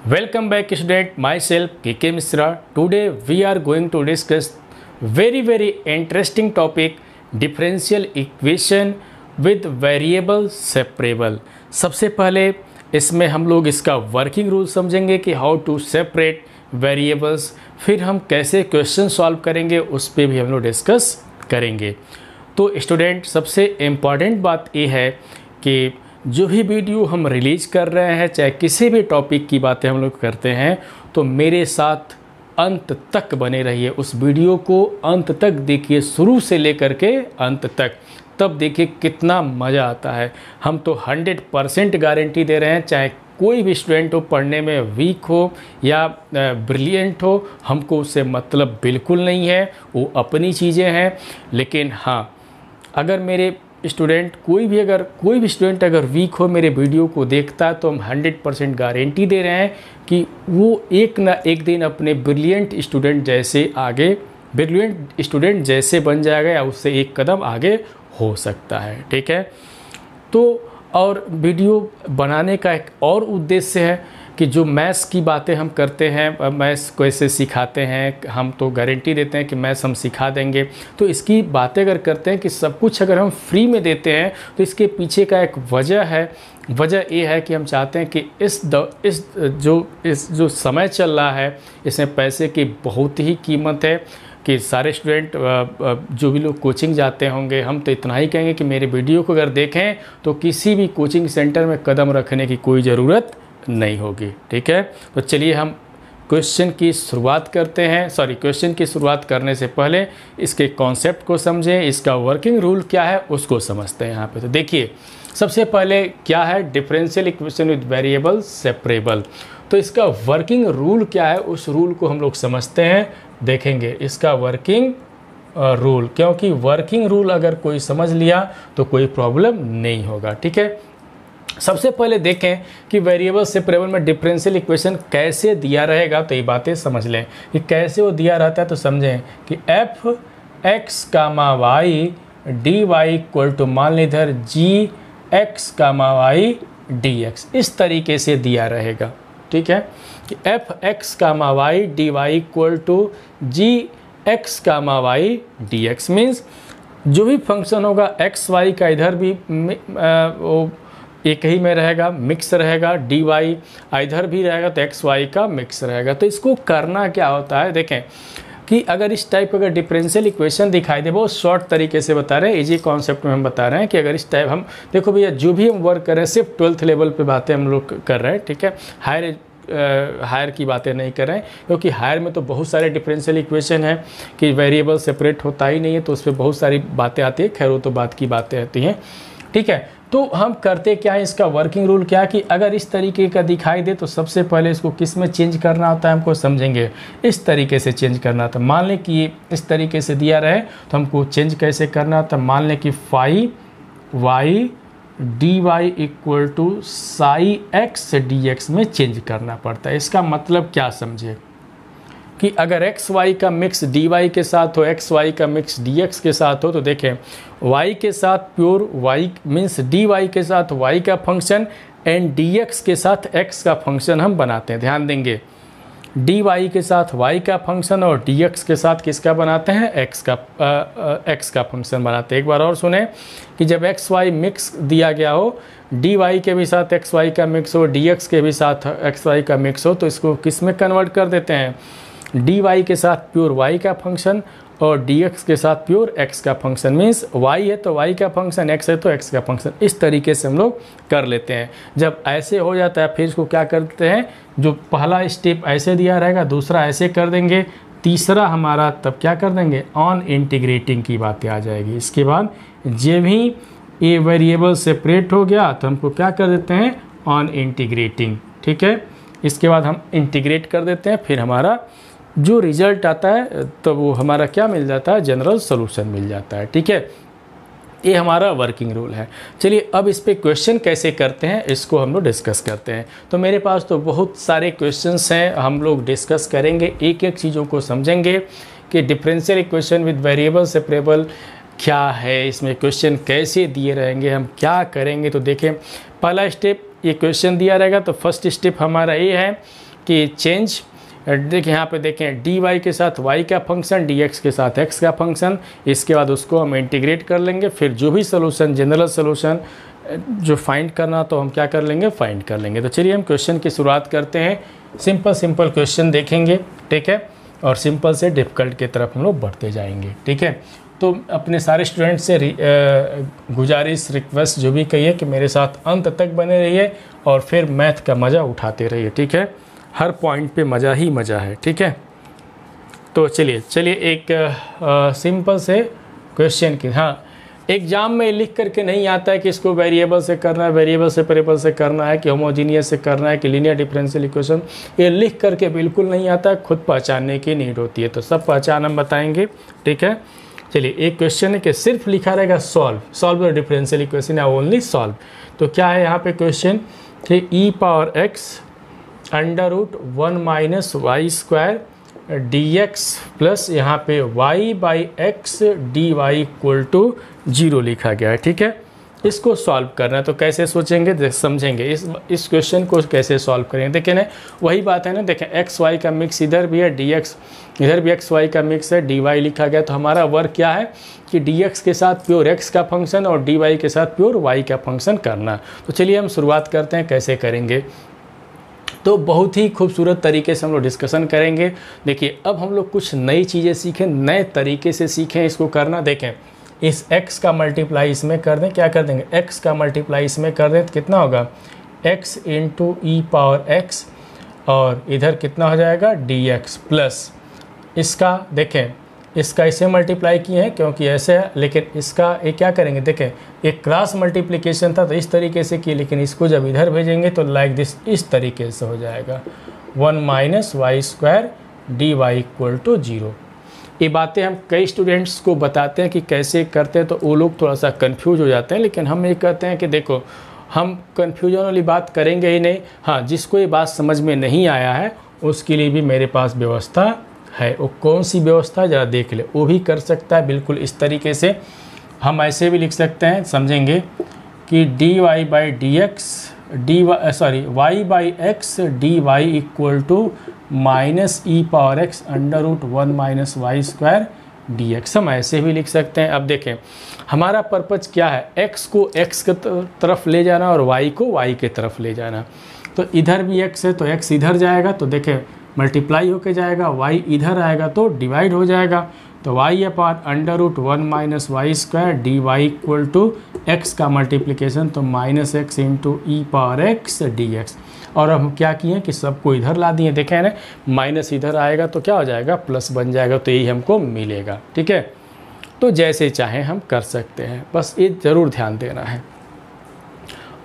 Welcome back student, myself KK Misra. Today we are going to discuss very interesting topic, differential equation with variable separable. सबसे पहले इसमें हम लोग इसका working rule समझेंगे कि हाउ टू सेपरेट वेरिएबल्स, फिर हम कैसे क्वेश्चन सॉल्व करेंगे उस पर भी हम लोग डिस्कस करेंगे। तो स्टूडेंट सबसे इम्पॉर्टेंट बात ये है कि जो भी वीडियो हम रिलीज़ कर रहे हैं, चाहे किसी भी टॉपिक की बातें हम लोग करते हैं, तो मेरे साथ अंत तक बने रहिए। उस वीडियो को अंत तक देखिए, शुरू से लेकर के अंत तक, तब देखिए कितना मज़ा आता है। हम तो 100% गारंटी दे रहे हैं, चाहे कोई भी स्टूडेंट हो, पढ़ने में वीक हो या ब्रिलियंट हो, हमको उससे मतलब बिल्कुल नहीं है, वो अपनी चीज़ें हैं। लेकिन हाँ, अगर मेरे स्टूडेंट कोई भी स्टूडेंट अगर वीक हो, मेरे वीडियो को देखता है, तो हम 100% गारंटी दे रहे हैं कि वो एक ना एक दिन अपने ब्रिलियंट स्टूडेंट जैसे बन जाएगा या उससे एक कदम आगे हो सकता है। ठीक है, तो और वीडियो बनाने का एक और उद्देश्य है कि जो मैथ्स की बातें हम करते हैं, मैथ्स कैसे सिखाते हैं, हम तो गारंटी देते हैं कि मैथ्स हम सिखा देंगे। तो इसकी बातें अगर करते हैं कि सब कुछ अगर हम फ्री में देते हैं, तो इसके पीछे का एक वजह है। वजह ये है कि हम चाहते हैं कि इस जो समय चल रहा है, इसमें पैसे की बहुत ही कीमत है कि सारे स्टूडेंट जो भी लोग कोचिंग जाते होंगे, हम तो इतना ही कहेंगे कि मेरे वीडियो को अगर देखें तो किसी भी कोचिंग सेंटर में कदम रखने की कोई ज़रूरत नहीं होगी। ठीक है, तो चलिए हम क्वेश्चन की शुरुआत करते हैं। क्वेश्चन की शुरुआत करने से पहले इसके कॉन्सेप्ट को समझें, इसका वर्किंग रूल क्या है उसको समझते हैं यहाँ पे। तो देखिए, सबसे पहले क्या है differential equation with variable separable. तो इसका वर्किंग रूल क्या है, उस रूल को हम लोग समझते हैं, देखेंगे इसका वर्किंग रूल, क्योंकि वर्किंग रूल अगर कोई समझ लिया तो कोई प्रॉब्लम नहीं होगा। ठीक है, सबसे पहले देखें कि वेरिएबल सेपरेबल में डिफरेंशियल इक्वेशन कैसे दिया रहेगा। तो ये बातें समझ लें कि कैसे वो दिया रहता है। तो समझें कि f x comma y d y equal to, मान ली इधर g x comma y d x, इस तरीके से दिया रहेगा। ठीक है, कि f x comma y d y equal to g x comma y d x, means जो भी फंक्शन होगा एक्स वाई का इधर भी वो एक ही में रहेगा, मिक्स रहेगा। डी वाई इधर भी रहेगा तो एक्स वाई का मिक्स रहेगा। तो इसको करना क्या होता है, देखें कि अगर इस टाइप अगर डिफरेंशियल इक्वेशन दिखाई दे, बहुत शॉर्ट तरीके से बता रहे हैं, इजी कॉन्सेप्ट में हम बता रहे हैं कि अगर इस टाइप हम देखो भैया, जो भी हम वर्क कर रहे हैं सिर्फ 12th लेवल पे बातें हम लोग कर रहे हैं। ठीक है, हायर की बातें नहीं कर रहे हैं, क्योंकि हायर में तो बहुत सारे डिफरेंशियल इक्वेशन है कि वेरिएबल सेपरेट होता ही नहीं है, तो उस पर बहुत सारी बातें आती है। खैर वो तो बात की बातें आती हैं। ठीक है, तो हम करते क्या है, इसका वर्किंग रूल क्या है कि अगर इस तरीके का दिखाई दे तो सबसे पहले इसको किस में चेंज करना होता है, हमको समझेंगे। इस तरीके से चेंज करना होता है। मान लें कि इस तरीके से दिया रहे तो हमको चेंज कैसे करना होता है। मान लें कि phi y d y equal to psi x d x में चेंज करना पड़ता है। इसका मतलब क्या समझे कि अगर एक्स वाई का मिक्स डी वाई के साथ हो, एक्स वाई का मिक्स डी एक्स के साथ हो, तो देखें वाई के साथ pure y means d y के साथ वाई का फंक्शन एंड डी एक्स के साथ एक्स का फंक्शन हम बनाते हैं। ध्यान देंगे, डी वाई के साथ वाई का फंक्शन और डी एक्स के साथ किसका बनाते हैं, एक्स का फंक्शन बनाते हैं। एक बार और सुने कि जब एक्स वाई मिक्स दिया गया हो, डी वाई के भी साथ एक्स वाई का मिक्स हो, डी एक्स के भी साथ एक्स वाई का मिक्स हो, तो इसको किस में कन्वर्ट कर देते हैं, डी वाई के साथ प्योर वाई का फंक्शन और डी एक्स के साथ प्योर एक्स का फंक्शन। मीन्स वाई है तो वाई का फंक्शन, एक्स है तो एक्स का फंक्शन। इस तरीके से हम लोग कर लेते हैं। जब ऐसे हो जाता है फिर इसको क्या करते हैं, जो पहला स्टेप ऐसे दिया रहेगा, दूसरा ऐसे कर देंगे, तीसरा हमारा तब क्या कर देंगे, ऑन इंटीग्रेटिंग की बातें आ जाएगी। इसके बाद जब भी ये वेरिएबल सेपरेट हो गया तो हमको क्या कर देते हैं, ऑन इंटीग्रेटिंग। ठीक है, इसके बाद हम इंटीग्रेट कर देते हैं, फिर हमारा जो रिजल्ट आता है तो वो हमारा क्या मिल जाता है, जनरल सॉल्यूशन मिल जाता है। ठीक है, ये हमारा वर्किंग रूल है। चलिए अब इस पे क्वेश्चन कैसे करते हैं इसको हम लोग डिस्कस करते हैं। तो मेरे पास तो बहुत सारे क्वेश्चंस हैं, हम लोग डिस्कस करेंगे, एक एक चीज़ों को समझेंगे कि differential equation with variable separable क्या है, इसमें क्वेश्चन कैसे दिए रहेंगे, हम क्या करेंगे। तो देखें, पहला स्टेप ये क्वेश्चन दिया रहेगा तो फर्स्ट स्टेप हमारा ये है कि चेंज, देखिए यहाँ पे देखें dy के साथ y का फंक्शन, dx के साथ x का फंक्शन, इसके बाद उसको हम इंटीग्रेट कर लेंगे, फिर जो भी सोल्यूशन, जनरल सोल्यूशन जो फाइंड करना तो हम क्या कर लेंगे, फाइंड कर लेंगे। तो चलिए हम क्वेश्चन की शुरुआत करते हैं। सिंपल क्वेश्चन देखेंगे, ठीक है, और सिंपल से डिफ़िकल्ट की तरफ हम लोग बढ़ते जाएंगे, ठीक है। तो अपने सारे स्टूडेंट से गुजारिश, रिक्वेस्ट जो भी कहिए कि मेरे साथ अंत तक बने रहिए और फिर मैथ का मज़ा उठाते रहिए, ठीक है। हर पॉइंट पे मज़ा ही मज़ा है, ठीक है। तो चलिए एक सिंपल से क्वेश्चन की, हाँ, एग्जाम में लिख करके नहीं आता है कि इसको वेरिएबल से करना है, वेरिएबल से वेरिएबल से करना है, कि होमोजीनियस से करना है, कि लीनियर डिफरेंशियल इक्वेशन, ये लिख करके बिल्कुल नहीं आता है, खुद पहचानने की नीड होती है। तो सब पहचान हम बताएंगे, ठीक है। चलिए एक क्वेश्चन है कि सिर्फ लिखा रहेगा सॉल्व द डिफरेंशियल इक्वेशन या ओनली सॉल्व। तो क्या है यहाँ पे क्वेश्चन कि e power x √1 minus y square dx plus यहाँ पे y by x dy equal to 0 लिखा गया है, ठीक है। इसको सॉल्व करना है, तो कैसे सोचेंगे, समझेंगे इस क्वेश्चन को कैसे सॉल्व करेंगे। देखें ना, वही बात है ना, देखें एक्स वाई का मिक्स इधर भी है, dx इधर भी एक्स वाई का मिक्स है, dy लिखा गया। तो हमारा वर्क क्या है कि dx के साथ प्योर x का फंक्शन और dy के साथ प्योर y का फंक्शन करना। तो चलिए हम शुरुआत करते हैं कैसे करेंगे। तो बहुत ही खूबसूरत तरीके से हम लोग डिस्कशन करेंगे। देखिए अब हम लोग कुछ नई चीज़ें सीखें, नए तरीके से सीखें इसको करना। देखें इस x का मल्टीप्लाई इसमें कर दें, क्या कर देंगे, x का मल्टीप्लाई इसमें कर दें तो कितना होगा, x into e power x, और इधर कितना हो जाएगा dx प्लस इसका, देखें इसका इसे मल्टीप्लाई किए हैं क्योंकि ऐसे है, लेकिन इसका ये क्या करेंगे, देखें एक क्रॉस मल्टीप्लिकेशन था तो इस तरीके से किए, लेकिन इसको जब इधर भेजेंगे तो लाइक दिस, इस तरीके से हो जाएगा 1 minus y square d y equal to 0। ये बातें हम कई स्टूडेंट्स को बताते हैं कि कैसे करते हैं, तो वो लोग थोड़ा सा कंफ्यूज हो जाते हैं, लेकिन हम ये कहते हैं कि देखो हम कंफ्यूजन वाली बात करेंगे ही नहीं। हाँ, जिसको ये बात समझ में नहीं आया है उसके लिए भी मेरे पास व्यवस्था है। वो कौन सी व्यवस्था है ज़रा देख ले, वो भी कर सकता है बिल्कुल इस तरीके से। हम ऐसे भी लिख सकते हैं, समझेंगे कि dy by d x y by x d y equal to minus e power x √1 minus y square d x, हम ऐसे भी लिख सकते हैं। अब देखें हमारा पर्पज़ क्या है, x को x की तरफ ले जाना और y को y की तरफ ले जाना। तो इधर भी x है तो x इधर जाएगा, तो देखें मल्टीप्लाई होके जाएगा, y इधर आएगा तो डिवाइड हो जाएगा। तो y upon √1 minus y square d y equal to x का मल्टीप्लिकेशन, तो minus x into e power x d x. और अब हम क्या किए कि सबको इधर ला दिए, देखें ना माइनस इधर आएगा तो क्या हो जाएगा, प्लस बन जाएगा, तो यही हमको मिलेगा, ठीक है। तो जैसे चाहें हम कर सकते हैं, बस ये ज़रूर ध्यान देना है।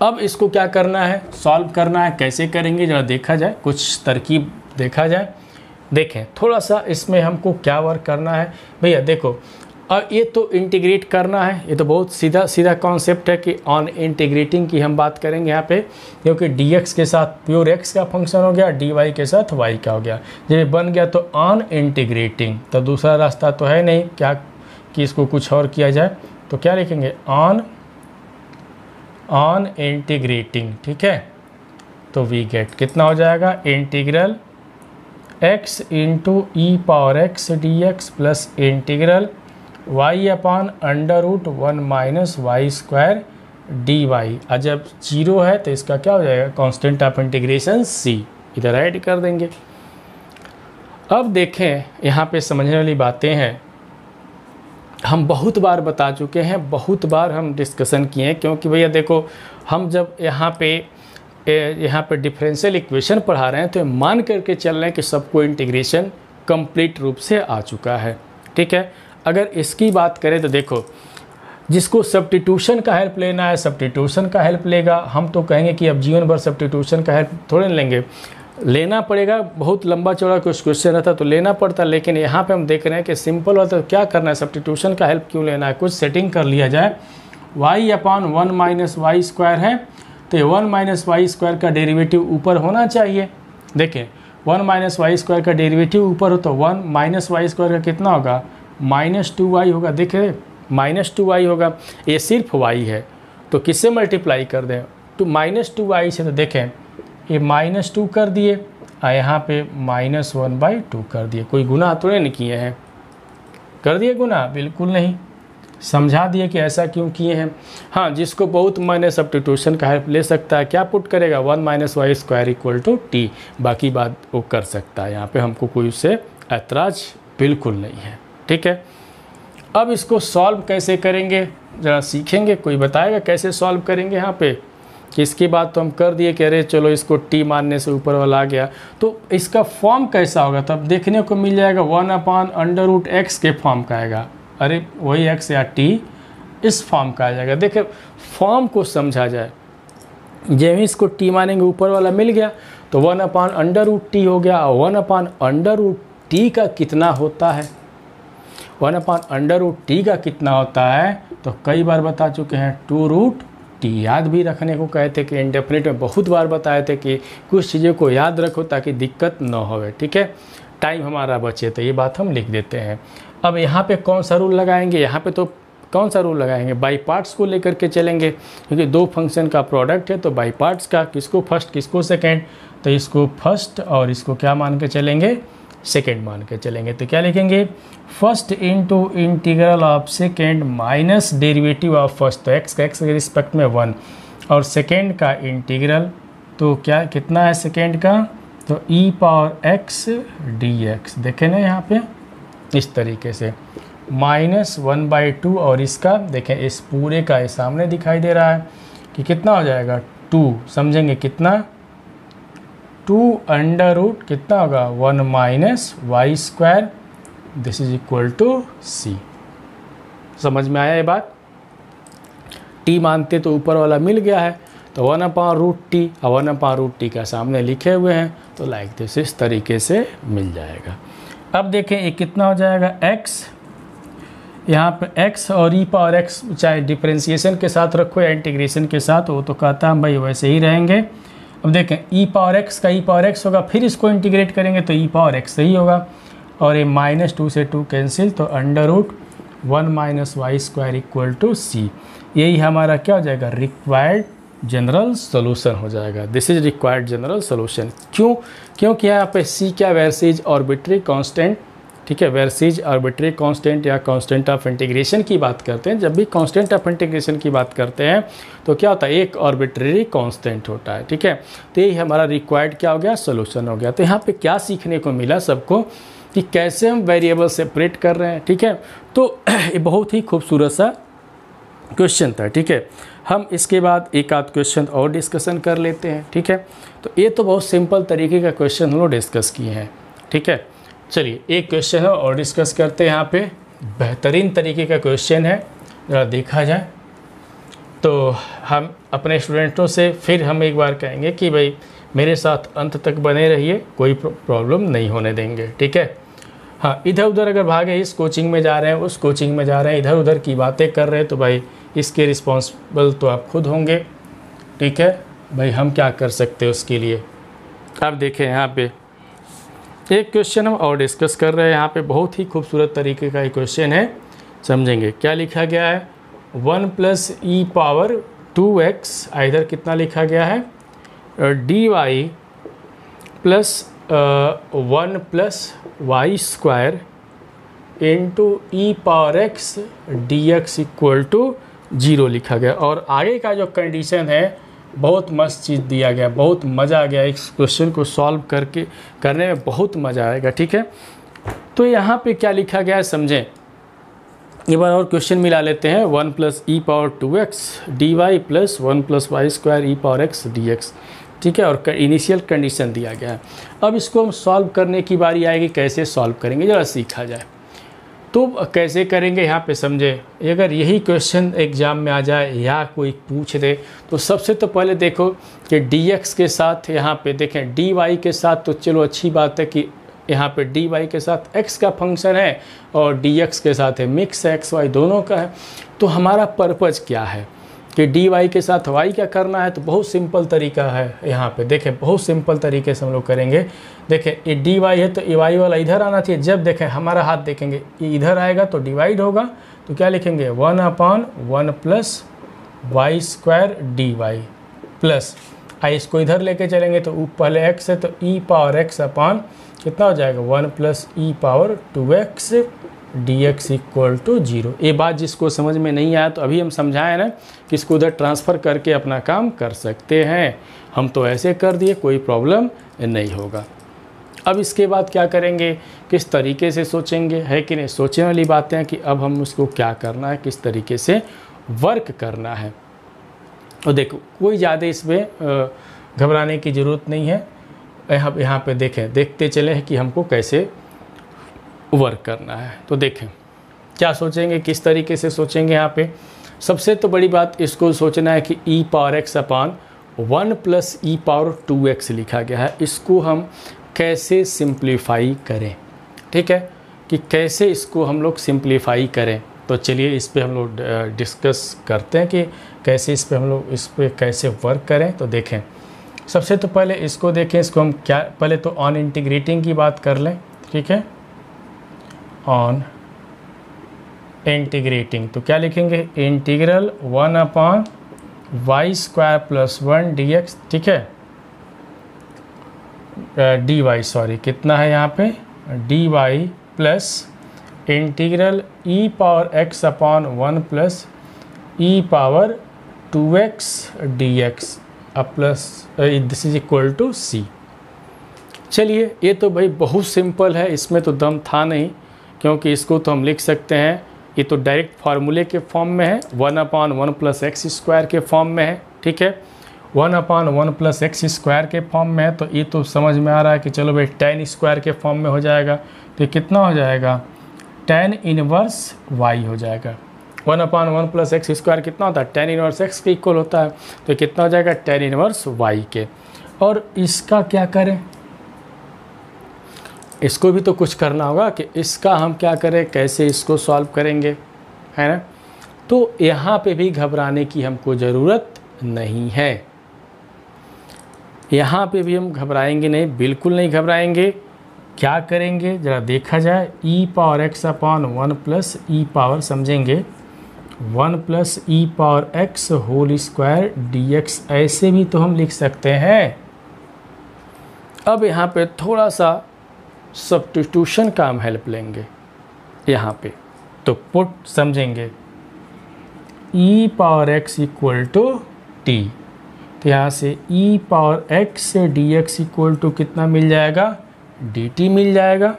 अब इसको क्या करना है, सॉल्व करना है। कैसे करेंगे जरा देखा जाए, कुछ तरकीब देखा जाए। देखें थोड़ा सा इसमें हमको क्या वर्क करना है भैया, देखो अब ये तो इंटीग्रेट करना है, ये तो बहुत सीधा सीधा कॉन्सेप्ट है कि ऑन इंटीग्रेटिंग की हम बात करेंगे यहाँ पे, क्योंकि dx के साथ प्योर x का फंक्शन हो गया, dy के साथ y का हो गया। जब बन गया तो ऑन इंटीग्रेटिंग, तो दूसरा रास्ता तो है नहीं क्या कि इसको कुछ और किया जाए, तो क्या लिखेंगे ऑन इंटीग्रेटिंग, ठीक है। तो वी गेट कितना हो जाएगा, integral x into e power x d x plus integral y upon √1 minus y square d y. जब 0 है तो इसका क्या हो जाएगा, कांस्टेंट ऑफ इंटीग्रेशन c, इधर ऐड कर देंगे। अब देखें यहाँ पे समझने वाली बातें हैं, हम बहुत बार बता चुके हैं, बहुत बार हम डिस्कशन किए हैं, क्योंकि भैया देखो हम जब यहाँ पे डिफरेंशियल इक्वेशन पढ़ा रहे हैं तो मान करके चल रहे हैं कि सबको इंटीग्रेशन कंप्लीट रूप से आ चुका है, ठीक है। अगर इसकी बात करें तो देखो जिसको सब्स्टिट्यूशन का हेल्प लेना है सब्स्टिट्यूशन का हेल्प लेगा। हम तो कहेंगे कि अब जीवन भर सब्स्टिट्यूशन का हेल्प थोड़े लेंगे, लेना पड़ेगा, बहुत लंबा चौड़ा कुछ क्वेश्चन रहता तो लेना पड़ता, लेकिन यहाँ पे हम देख रहे हैं कि सिंपल होता है। तो क्या करना है, सब्स्टिट्यूशन का हेल्प क्यों लेना है, कुछ सेटिंग कर लिया जाए। y upon 1 minus y square है तो 1 माइनस वाई स्क्वायर का डेरिवेटिव ऊपर होना चाहिए। देखें 1 माइनस वाई स्क्वायर का डेरिवेटिव ऊपर हो तो 1 माइनस वाई स्क्वायर का कितना होगा, -2y होगा। देखें -2y होगा, ये सिर्फ y है तो किससे मल्टीप्लाई कर दें, तो -2y से। तो देखें ये -2 कर दिए, यहाँ पे -1/2 कर दिए। कोई गुना तो नहीं किए हैं, कर दिए गुना? बिल्कुल नहीं, समझा दिए कि ऐसा क्यों किए हैं। हाँ, जिसको बहुत मैंने सब्स्टिट्यूशन का हेल्प ले सकता है, क्या पुट करेगा 1 - y² = t, बाकी बात वो कर सकता है। यहाँ पे हमको कोई उससे ऐतराज़ बिल्कुल नहीं है, ठीक है। अब इसको सॉल्व कैसे करेंगे ज़रा सीखेंगे, कोई बताएगा कैसे सॉल्व करेंगे यहाँ पे? कि इसकी बात तो हम कर दिए कि अरे चलो इसको t मानने से ऊपर वाला आ गया, तो इसका फॉर्म कैसा होगा तब देखने को मिल जाएगा। 1/√x के फॉर्म का आएगा, अरे वही x या t इस फॉर्म का आ जाएगा। देखिए फॉर्म को समझा जाए, जब इसको t मानेंगे ऊपर वाला मिल गया तो 1/√t हो गया। 1/√t का कितना होता है? 1/√t का कितना होता है तो कई बार बता चुके हैं, 2√t। याद भी रखने को कहते कि इंडेफिनिट में बहुत बार बताए थे कि कुछ चीज़ों को याद रखो ताकि दिक्कत न होवे, ठीक है। टाइम हमारा बचे तो ये बात हम लिख देते हैं। अब यहाँ पे कौन सा रूल लगाएंगे? यहाँ पे तो कौन सा रूल लगाएंगे? बाई पार्ट्स को लेकर के चलेंगे, क्योंकि दो फंक्शन का प्रोडक्ट है तो बाई पार्ट्स का, किसको फर्स्ट किसको सेकेंड, तो इसको फर्स्ट और इसको क्या मान के चलेंगे? सेकेंड मान के चलेंगे। तो क्या लिखेंगे? First into integral of second minus derivative of first, तो एक्स का एक्स के रिस्पेक्ट में 1, और सेकेंड का इंटीग्रल तो क्या कितना है सेकेंड का, तो e⁻x dx। देखें ना यहाँ पे इस तरीके से -1/2, और इसका देखें इस पूरे का ये सामने दिखाई दे रहा है कि कितना हो जाएगा 2, समझेंगे कितना 2 कितना होगा 1 - y², this is equal to c। समझ में आया ये बात? t मानते तो ऊपर वाला मिल गया है तो 1/√t, और 1/√t का सामने लिखे हुए हैं तो लाइक दिस इस तरीके से मिल जाएगा। अब देखें ये कितना हो जाएगा x, यहाँ पे x और e⁻x चाहे डिफ्रेंशिएशन के साथ रखो या इंटीग्रेशन के साथ, वो तो कहता है भाई वैसे ही रहेंगे। अब देखें e⁻x का e⁻x होगा, फिर इसको इंटीग्रेट करेंगे तो e⁻x सही होगा, और ये -2 से 2 कैंसिल तो √1 - y² = c। यही हमारा क्या हो जाएगा? रिक्वायर्ड जनरल सोल्यूशन हो जाएगा। This is required general solution. क्यों? क्योंकि यहाँ पे c क्या वेरसीज आर्बिट्री कांस्टेंट, ठीक है। वेरसीज आर्बिट्री कांस्टेंट या कांस्टेंट ऑफ इंटीग्रेशन की बात करते हैं। जब भी कांस्टेंट ऑफ इंटीग्रेशन की बात करते हैं तो क्या होता है? एक आर्बिट्रेरी कांस्टेंट होता है, ठीक है। तो यही हमारा रिक्वायर्ड क्या हो गया? सोल्यूशन हो गया। तो यहाँ पे क्या सीखने को मिला सबको कि कैसे हम वेरिएबल सेपरेट कर रहे हैं, ठीक है। तो ये बहुत ही खूबसूरत सा क्वेश्चन था, ठीक है। हम इसके बाद एक आध क्वेश्चन और डिस्कशन कर लेते हैं, ठीक है। तो ये तो बहुत सिंपल तरीके का क्वेश्चन हम लोग डिस्कस किए हैं, ठीक है। चलिए एक क्वेश्चन है और डिस्कस करते हैं। यहाँ पे बेहतरीन तरीके का क्वेश्चन है, ज़रा देखा जाए तो हम अपने स्टूडेंटों से फिर हम एक बार कहेंगे कि भाई मेरे साथ अंत तक बने रहिए, कोई प्रॉब्लम नहीं होने देंगे, ठीक है। हाँ, इधर उधर अगर भागे, इस कोचिंग में जा रहे हैं उस कोचिंग में जा रहे हैं, इधर उधर की बातें कर रहे हैं, तो भाई इसके रिस्पॉन्सिबल तो आप खुद होंगे, ठीक है। भाई हम क्या कर सकते हैं उसके लिए। अब देखें यहाँ पे एक क्वेश्चन हम और डिस्कस कर रहे हैं। यहाँ पे बहुत ही खूबसूरत तरीके का एक क्वेश्चन है, समझेंगे। क्या लिखा गया है? 1 + e⁻2x, इधर कितना लिखा गया है? dy + 1 + y² into e⁻x dx = 0 लिखा गया। और आगे का जो कंडीशन है बहुत मस्त चीज़ दिया गया, बहुत मज़ा आ गया इस क्वेश्चन को सॉल्व करने में बहुत मज़ा आएगा, ठीक है। तो यहाँ पे क्या लिखा गया है समझें। एक बार और क्वेश्चन मिला लेते हैं। 1 + e⁻2x dy + 1 + y² e⁻x dx, ठीक है। और इनिशियल कंडीशन दिया गया है। अब इसको हम सॉल्व करने की बारी आएगी, कैसे सॉल्व करेंगे ज़रा सीखा जाए। तो कैसे करेंगे यहाँ पे समझे। अगर यही क्वेश्चन एग्ज़ाम में आ जाए या कोई पूछ दे तो सबसे तो पहले देखो कि dx के साथ यहाँ पे देखें dy के साथ, तो चलो अच्छी बात है कि यहाँ पे dy के साथ x का फंक्शन है और dx के साथ है मिक्स x y दोनों का है। तो हमारा पर्पज़ क्या है कि dy के साथ y क्या करना है, तो बहुत सिंपल तरीका है। यहाँ पे देखें बहुत सिंपल तरीके से हम लोग करेंगे। देखें ये dy है तो y वाला इधर आना चाहिए। जब देखें हमारा हाथ देखेंगे ये इधर आएगा तो डिवाइड होगा, तो क्या लिखेंगे 1/1 + y² dy प्लस इसको इधर लेके चलेंगे तो पहले x है तो e पावर x अपान कितना हो जाएगा 1 plus e power 2x dx equal to 0। ये बात जिसको समझ में नहीं आया तो अभी हम समझाएं ना कि इसको उधर ट्रांसफ़र करके अपना काम कर सकते हैं। हम तो ऐसे कर दिए, कोई प्रॉब्लम नहीं होगा। अब इसके बाद क्या करेंगे, किस तरीके से सोचेंगे, है कि नहीं। सोचने वाली बातें हैं कि अब हम उसको क्या करना है, किस तरीके से वर्क करना है। और देखो कोई ज़्यादा इसमें घबराने की ज़रूरत नहीं है। यहाँ पे देखते चले कि हमको कैसे वर्क करना है। तो देखें क्या सोचेंगे, किस तरीके से सोचेंगे। यहाँ पे सबसे तो बड़ी बात इसको सोचना है कि e power x upon 1 plus e power 2x लिखा गया है, इसको हम कैसे सिंप्लीफाई करें। ठीक है, कि कैसे इसको हम लोग सिंप्लीफाई करें। तो चलिए इस पे हम लोग डिस्कस करते हैं कि कैसे इस पे कैसे वर्क करें। तो देखें सबसे तो पहले इसको देखें, इसको हम क्या पहले तो ऑन इंटीग्रेटिंग की बात कर लें। ठीक है, ऑन इंटीग्रेटिंग तो क्या लिखेंगे, integral 1 upon y square plus 1 dx। ठीक है, dy सॉरी कितना है यहाँ पे dy plus integral e power x upon 1 plus e power 2x dx अब plus this is equal to c। चलिए ये तो भाई बहुत सिंपल है, इसमें तो दम था नहीं, क्योंकि इसको तो हम लिख सकते हैं, ये तो डायरेक्ट फार्मूले के फॉर्म में है, 1 अपान 1 प्लस एक्स स्क्वायर के फॉर्म में है। ठीक है, 1 अपान 1 प्लस एक्स स्क्वायर के फॉर्म में है, तो ये तो समझ में आ रहा है कि चलो भाई tan स्क्वायर के फॉर्म में हो जाएगा। तो कितना हो जाएगा, tan इनवर्स y हो जाएगा। 1 अपान 1 प्लस एक्स स्क्वायर कितना होता है, tan इनवर्स x के इक्वल होता है, तो कितना हो जाएगा tan इनवर्स y के। और इसका क्या करें, इसको भी तो कुछ करना होगा कि इसका हम क्या करें, कैसे इसको सॉल्व करेंगे, है ना। तो यहाँ पे भी घबराने की हमको ज़रूरत नहीं है, यहाँ पे भी हम घबराएंगे नहीं, बिल्कुल नहीं घबराएंगे। क्या करेंगे ज़रा देखा जाए, e power x upon 1 plus e power समझेंगे 1 plus e power x whole square dx, ऐसे भी तो हम लिख सकते हैं। अब यहाँ पे थोड़ा सा सब्स्टिट्यूशन का हम हेल्प लेंगे यहाँ पे, तो पुट समझेंगे e power x equal to t, तो यहाँ से e पावर x से dx इक्वल टू कितना मिल जाएगा, dt मिल जाएगा।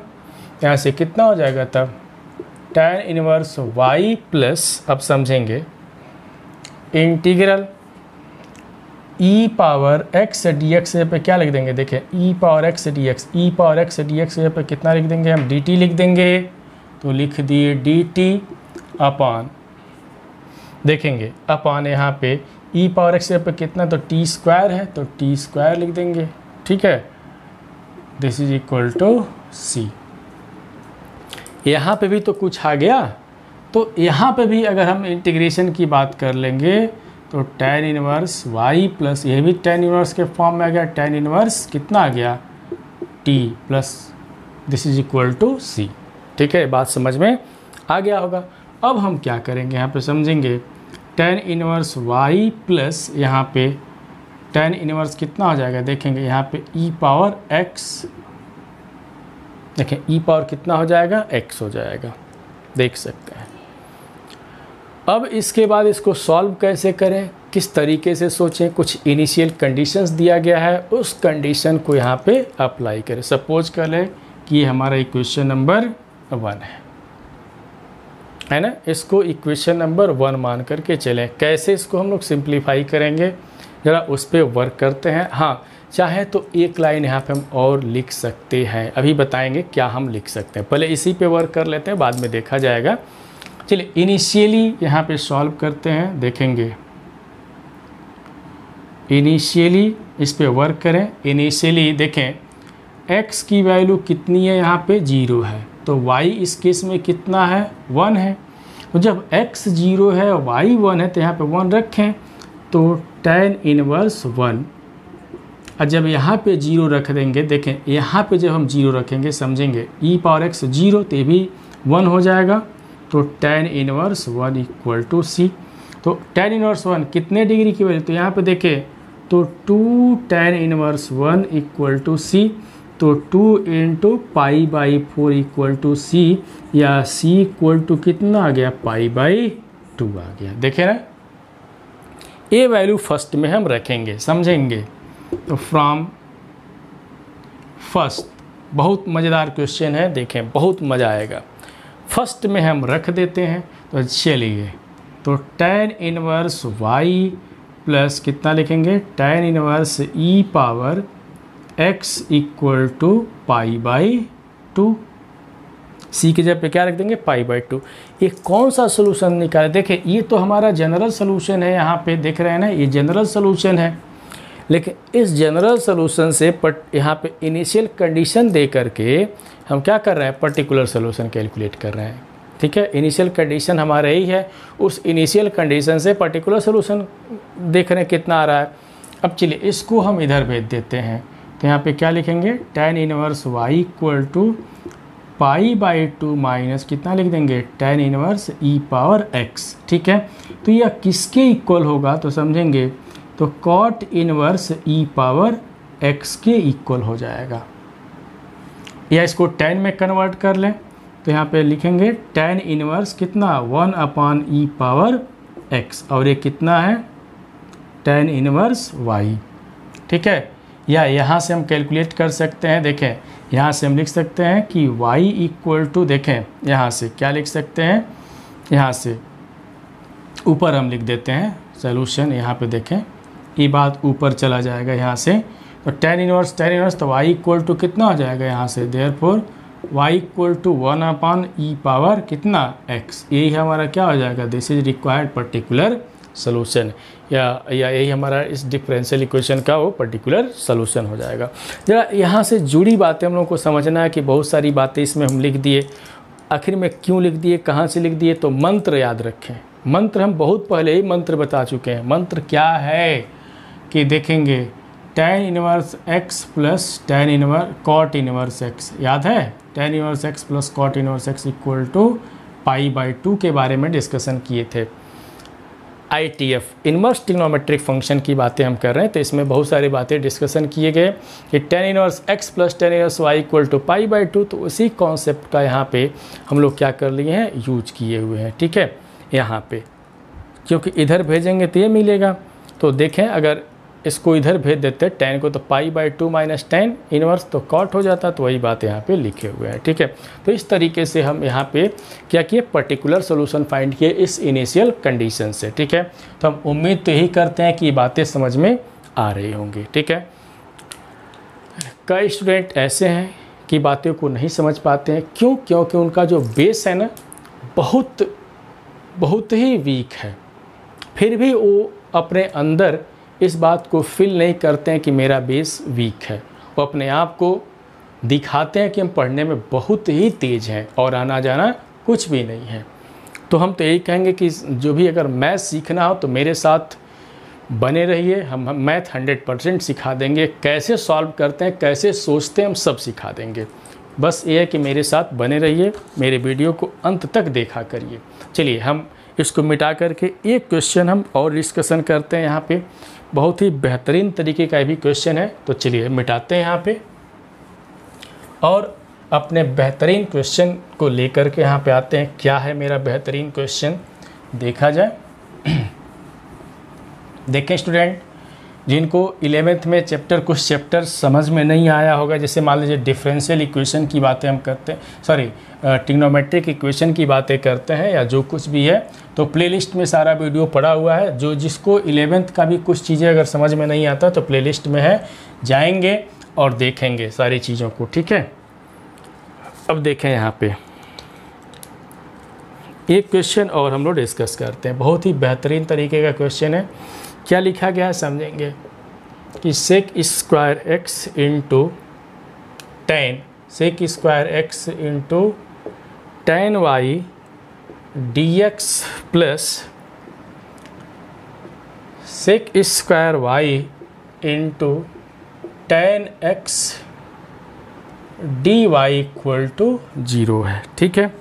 यहाँ से कितना हो जाएगा तब tan इनवर्स y प्लस, अब समझेंगे integral e power x dx पे क्या लिख देंगे, देखें e power x dx, e power x dx पे कितना लिख देंगे हम, dt लिख देंगे। तो लिख दिए dt अपान, देखेंगे अपान यहाँ पे e पावर x पे कितना, तो t स्क्वायर है, तो t स्क्वायर लिख देंगे। ठीक है, this is equal to c। यहाँ पे भी तो कुछ आ गया, तो यहाँ पे भी अगर हम इंटीग्रेशन की बात कर लेंगे तो tan इनवर्स y प्लस, यह भी tan इनवर्स के फॉर्म में आ गया, tan इनवर्स कितना आ गया t plus this is equal to c। ठीक है, बात समझ में आ गया होगा। अब हम क्या करेंगे, यहाँ पे समझेंगे tan इनवर्स y प्लस, यहाँ पे tan इनवर्स कितना हो जाएगा, देखेंगे यहाँ पे e पावर x, देखें e पावर कितना हो जाएगा, x हो जाएगा, देख सकते हैं। अब इसके बाद इसको सॉल्व कैसे करें, किस तरीके से सोचें, कुछ इनिशियल कंडीशंस दिया गया है, उस कंडीशन को यहाँ पे अप्लाई करें। सपोज कर लें कि ये हमारा इक्वेशन नंबर 1 है ना, इसको इक्वेशन नंबर 1 मान करके चलें। कैसे इसको हम लोग सिंप्लीफाई करेंगे, ज़रा उस पर वर्क करते हैं। हाँ, चाहे तो एक लाइन यहाँ पे हम और लिख सकते हैं, अभी बताएंगे क्या हम लिख सकते हैं, पहले इसी पे वर्क कर लेते हैं, बाद में देखा जाएगा। चलिए इनिशियली यहाँ पे सॉल्व करते हैं, देखेंगे इनिशियली इस पे वर्क करें। इनिशियली देखें x की वैल्यू कितनी है, यहाँ पे 0 है, तो y इस केस में कितना है, 1 है। तो जब x 0 है y 1 है, तो यहाँ पे 1 रखें, तो tan इनवर्स 1। और जब यहाँ पे 0 रख देंगे, देखें यहाँ पे जब हम 0 रखेंगे, समझेंगे e पावर x 0, तो ये भी 1 हो जाएगा, तो tan inverse 1 equal to c। तो tan इनवर्स 1 कितने डिग्री की वैल्यू, तो यहाँ पे देखें तो 2 tan inverse 1 equal to c, तो 2 into pi by 4 equal to c, या सी इक्वल टू कितना आ गया, पाई बाई 2 आ गया। देखें ना, ये वैल्यू फर्स्ट में हम रखेंगे, समझेंगे। तो फ्रॉम फर्स्ट, बहुत मज़ेदार क्वेश्चन है, देखें बहुत मज़ा आएगा। फर्स्ट में हम रख देते हैं, तो चलिए, तो tan इनवर्स y प्लस कितना लिखेंगे, tan inverse e power x equal to pi by 2, C की जगह पे क्या रख देंगे, पाई बाई 2। ये कौन सा सोल्यूशन निकाले, देखिए ये तो हमारा जनरल सोल्यूशन है, यहाँ पे देख रहे हैं ना, ये जनरल सोल्यूशन है। लेकिन इस जनरल सोल्यूशन से यहाँ पे इनिशियल कंडीशन दे करके हम क्या कर रहे हैं, पर्टिकुलर सोल्यूशन कैलकुलेट कर रहे हैं। ठीक है, इनिशियल कंडीशन हमारा यही है, उस इनिशियल कंडीशन से पर्टिकुलर सोल्यूशन देख रहे हैं कितना आ रहा है। अब चलिए इसको हम इधर भेज देते हैं, तो यहाँ पे क्या लिखेंगे, tan inverse y equal to pi by 2 minus कितना लिख देंगे, tan inverse e power x। ठीक है, तो यह किसके इक्वल होगा, तो समझेंगे, तो cot inverse e power x के इक्वल हो जाएगा। या इसको tan में कन्वर्ट कर लें, तो यहाँ पे लिखेंगे tan इनवर्स कितना, 1 अपान e पावर x, और ये कितना है, tan इनवर्स y। ठीक है, या यहाँ से हम कैलकुलेट कर सकते हैं, देखें यहाँ से हम लिख सकते हैं कि y इक्वल टू, देखें यहाँ से क्या लिख सकते हैं, यहाँ से ऊपर हम लिख देते हैं सॉल्यूशन, यहाँ पे देखें ये बात ऊपर चला जाएगा यहाँ से, तो tan इनवर्स तो y इक्वल टू कितना हो जाएगा यहाँ से, therefore y equal to 1 upon e power कितना x, यही हमारा क्या हो जाएगा, this is required particular solution, या यही हमारा इस डिफरेंशियल इक्वेशन का वो पर्टिकुलर सोल्यूशन हो जाएगा। जरा यहाँ से जुड़ी बातें हम लोगों को समझना है कि बहुत सारी बातें इसमें हम लिख दिए, आखिर में क्यों लिख दिए, कहाँ से लिख दिए, तो मंत्र याद रखें। मंत्र हम बहुत पहले ही मंत्र बता चुके हैं। मंत्र क्या है कि देखेंगे, tan inverse x plus tan inverse cot inverse x, याद है, tan inverse x plus cot inverse x equal to pi by 2 के बारे में डिस्कशन किए थे। ITF इनवर्स ट्रिग्नोमेट्रिक फंक्शन की बातें हम कर रहे हैं, तो इसमें बहुत सारी बातें डिस्कशन किए गए कि tan inverse x plus tan inverse y equal to pi by 2, तो उसी कॉन्सेप्ट का यहाँ पे हम लोग क्या कर लिए हैं, यूज किए हुए हैं। ठीक है, यहाँ पे क्योंकि इधर भेजेंगे तो ये मिलेगा, तो देखें अगर इसको इधर भेज देते हैं tan को, तो पाई बाई 2 माइनस tan इनवर्स तो cot हो जाता, तो वही बात यहाँ पे लिखे हुए हैं। ठीक है, तो इस तरीके से हम यहाँ पे क्या किए, पर्टिकुलर सोल्यूशन फाइंड किए इस इनिशियल कंडीशन से। ठीक है, तो हम उम्मीद तो यही करते हैं कि ये बातें समझ में आ रही होंगी। ठीक है, कई स्टूडेंट ऐसे हैं कि बातों को नहीं समझ पाते हैं, क्यों, क्योंकि उनका जो बेस है ना बहुत ही वीक है, फिर भी वो अपने अंदर इस बात को फील नहीं करते हैं कि मेरा बेस वीक है। वो अपने आप को दिखाते हैं कि हम पढ़ने में बहुत ही तेज़ हैं और आना जाना कुछ भी नहीं है। तो हम तो यही कहेंगे कि जो भी अगर मैथ सीखना हो तो मेरे साथ बने रहिए, हम मैथ 100% सिखा देंगे, कैसे सॉल्व करते हैं, कैसे सोचते हैं, हम सब सिखा देंगे। बस ये है कि मेरे साथ बने रहिए, मेरे वीडियो को अंत तक देखा करिए। चलिए हम इसको मिटा करके एक क्वेश्चन हम और डिस्कशन करते हैं। यहाँ पे बहुत ही बेहतरीन तरीके का भी क्वेश्चन है, तो चलिए मिटाते हैं यहाँ पे और अपने बेहतरीन क्वेश्चन को लेकर के यहाँ पे आते हैं। क्या है मेरा बेहतरीन क्वेश्चन, देखा जाए। देखें स्टूडेंट, जिनको 11th में कुछ चैप्टर समझ में नहीं आया होगा, जैसे मान लीजिए डिफरेंशियल इक्वेशन की बातें हम करते हैं, सॉरी ट्रिग्नोमेट्रिक इक्वेशन की बातें करते हैं, या जो कुछ भी है, तो प्लेलिस्ट में सारा वीडियो पड़ा हुआ है। जो जिसको 11th का भी कुछ चीज़ें अगर समझ में नहीं आता तो प्लेलिस्ट में है, जाएंगे और देखेंगे सारी चीज़ों को। ठीक है, अब देखें यहाँ पे एक क्वेश्चन और हम लोग डिस्कस करते हैं। बहुत ही बेहतरीन तरीके का क्वेश्चन है। क्या लिखा गया है समझेंगे कि sec square x into tan y d x plus sec square y into tan x d y equal to 0 है। ठीक है,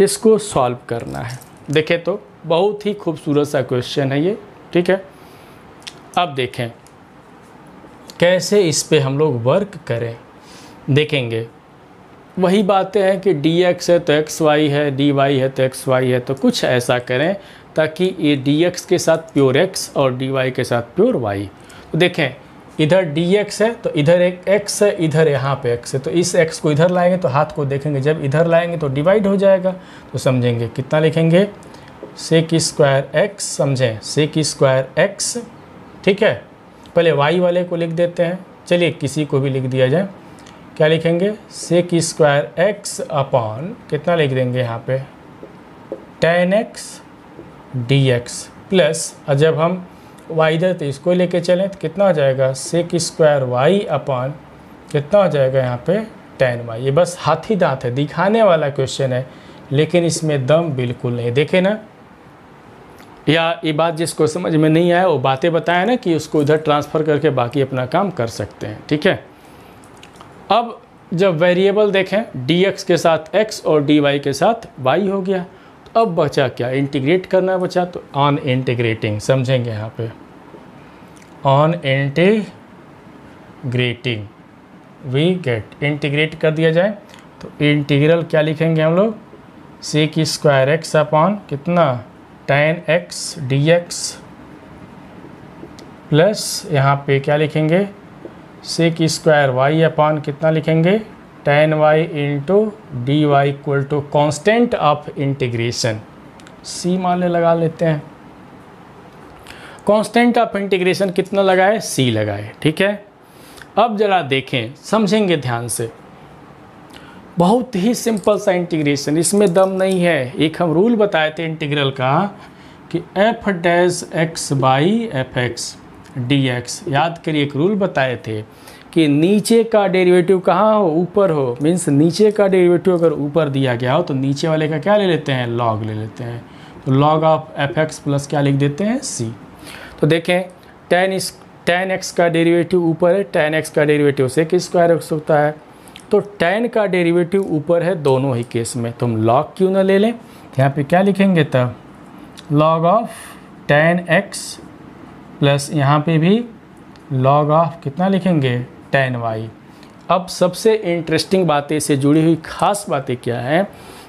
इसको सॉल्व करना है। देखें तो बहुत ही खूबसूरत सा क्वेश्चन है ये। ठीक है, अब देखें कैसे इस पे हम लोग वर्क करें देखेंगे। वही बातें हैं कि dx है तो xy है, dy है तो xy है, तो कुछ ऐसा करें ताकि ये dx के साथ प्योर x और dy के साथ प्योर y। तो देखें इधर dx है तो इधर एक x है, इधर यहाँ पे x है, तो इस x को इधर लाएंगे तो हाथ को देखेंगे, जब इधर लाएंगे तो डिवाइड हो जाएगा। तो समझेंगे कितना लिखेंगे, sec स्क्वायर x, समझें sec स्क्वायर x, ठीक है। पहले y वाले को लिख देते हैं, चलिए किसी को भी लिख दिया जाए। क्या लिखेंगे, sec स्क्वायर x अपॉन कितना लिख देंगे यहाँ पे tan x dx प्लस, और जब हम y इधर तो इसको लेके चलें तो कितना हो जाएगा sec स्क्वायर y अपॉन कितना हो जाएगा यहाँ पे tan y। ये बस हाथी दांत है, दिखाने वाला क्वेश्चन है, लेकिन इसमें दम बिल्कुल नहीं। देखे ना, या ये बात जिसको समझ में नहीं आया वो बातें बताया ना कि उसको इधर ट्रांसफ़र करके बाकी अपना काम कर सकते हैं, ठीक है। अब जब वेरिएबल देखें dx के साथ x और dy के साथ y हो गया, तो अब बचा क्या, इंटीग्रेट करना बचा। तो ऑन इंटीग्रेटिंग समझेंगे यहाँ पे, on integrating we get, integrate कर दिया जाए तो इंटीग्रल क्या लिखेंगे हम लोग, sec स्क्वायर x अपॉन कितना tan x dx प्लस यहाँ पे क्या लिखेंगे sec स्क्वायर y अपॉन कितना लिखेंगे tan y into dy equal to constant of integration, c मान लगा लेते हैं। कांस्टेंट ऑफ इंटीग्रेशन कितना लगाए, c लगाए, ठीक है। अब जरा देखें, समझेंगे ध्यान से, बहुत ही सिंपल सा इंटीग्रेशन, इसमें दम नहीं है। एक हम रूल बताए थे इंटीग्रल का कि f dash x by F x d x, याद करिए एक रूल बताए थे कि नीचे का डेरिवेटिव कहाँ हो, ऊपर हो, मीन्स नीचे का डेरिवेटिव अगर ऊपर दिया गया हो तो नीचे वाले का क्या ले लेते हैं, लॉग ले लेते हैं। तो log of F x plus क्या लिख देते हैं, c। तो देखें tan x का डेरिवेटिव ऊपर है, tan x का डेरिवेटिव sec स्क्वायर x होता है, तो tan का डेरिवेटिव ऊपर है दोनों ही केस में, तो हम लॉग क्यों ना ले लें। यहाँ पे क्या लिखेंगे तब, log of tan x plus यहाँ पे भी लॉग ऑफ कितना लिखेंगे tan y। अब सबसे इंटरेस्टिंग बातें से जुड़ी हुई खास बातें क्या है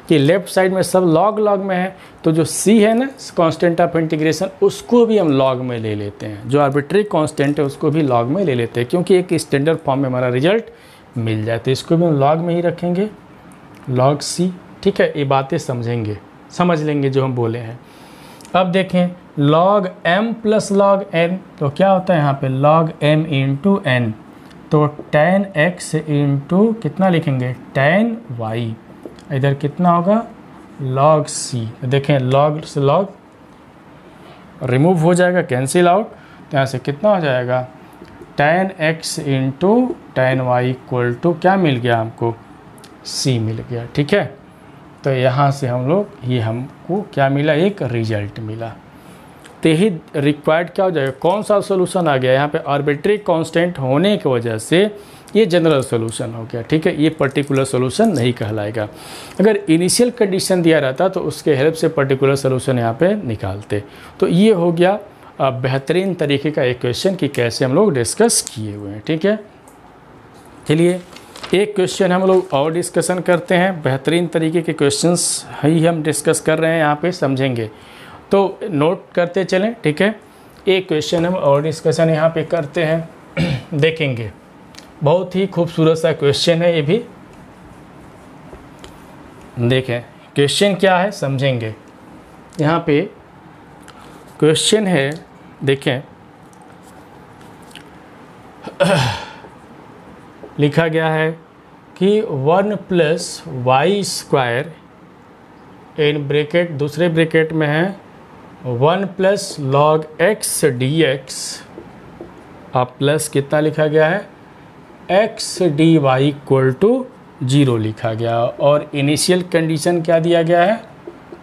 कि लेफ्ट साइड में सब लॉग लॉग में है, तो जो c है ना कांस्टेंट ऑफ इंटीग्रेशन, उसको भी हम लॉग में ले लेते हैं, जो आर्बिट्री कांस्टेंट है उसको भी लॉग में ले लेते हैं, क्योंकि एक स्टैंडर्ड फॉर्म में हमारा रिजल्ट मिल जाए, तो इसको भी हम लॉग में ही रखेंगे, लॉग c, ठीक है। ये बातें समझेंगे, समझ लेंगे जो हम बोले हैं। अब देखें log m plus log n, तो क्या होता है यहाँ पे log m इंटू n, तो tan x इंटू कितना लिखेंगे tan y, इधर कितना होगा log c। देखें log से log रिमूव हो जाएगा, कैंसिल आउट, तो यहाँ से कितना हो जाएगा tan x into tan y equal to क्या मिल गया हमको, c मिल गया, ठीक है। तो यहाँ से हम लोग ये हमको क्या मिला, एक रिजल्ट मिला। तो यही रिक्वायर्ड क्या हो जाएगा, कौन सा सोल्यूशन आ गया, यहाँ पे आर्बिट्री कांस्टेंट होने की वजह से ये जनरल सोल्यूशन हो गया, ठीक है। ये पर्टिकुलर सोल्यूशन नहीं कहलाएगा। अगर इनिशियल कंडीशन दिया रहता तो उसके हेल्प से पर्टिकुलर सोल्यूशन यहाँ पे निकालते। तो ये हो गया बेहतरीन तरीके का एक क्वेश्चन कि कैसे हम लोग डिस्कस किए हुए हैं, ठीक है। चलिए एक क्वेश्चन हम लोग और डिस्कशन करते हैं, बेहतरीन तरीके के क्वेश्चंस ही हम डिस्कस कर रहे हैं यहाँ पे, समझेंगे तो नोट करते चलें, ठीक है। एक क्वेश्चन हम और डिस्कशन यहाँ पे करते हैं, देखेंगे बहुत ही खूबसूरत सा क्वेश्चन है ये भी। देखें क्वेश्चन क्या है, समझेंगे। यहाँ पे क्वेश्चन है, देखें लिखा गया है कि 1 plus y square, in bracket दूसरे ब्रैकेट में है 1 plus log x d x, अब प्लस कितना लिखा गया है x d y equal to 0 लिखा गया, और इनिशियल कंडीशन क्या दिया गया है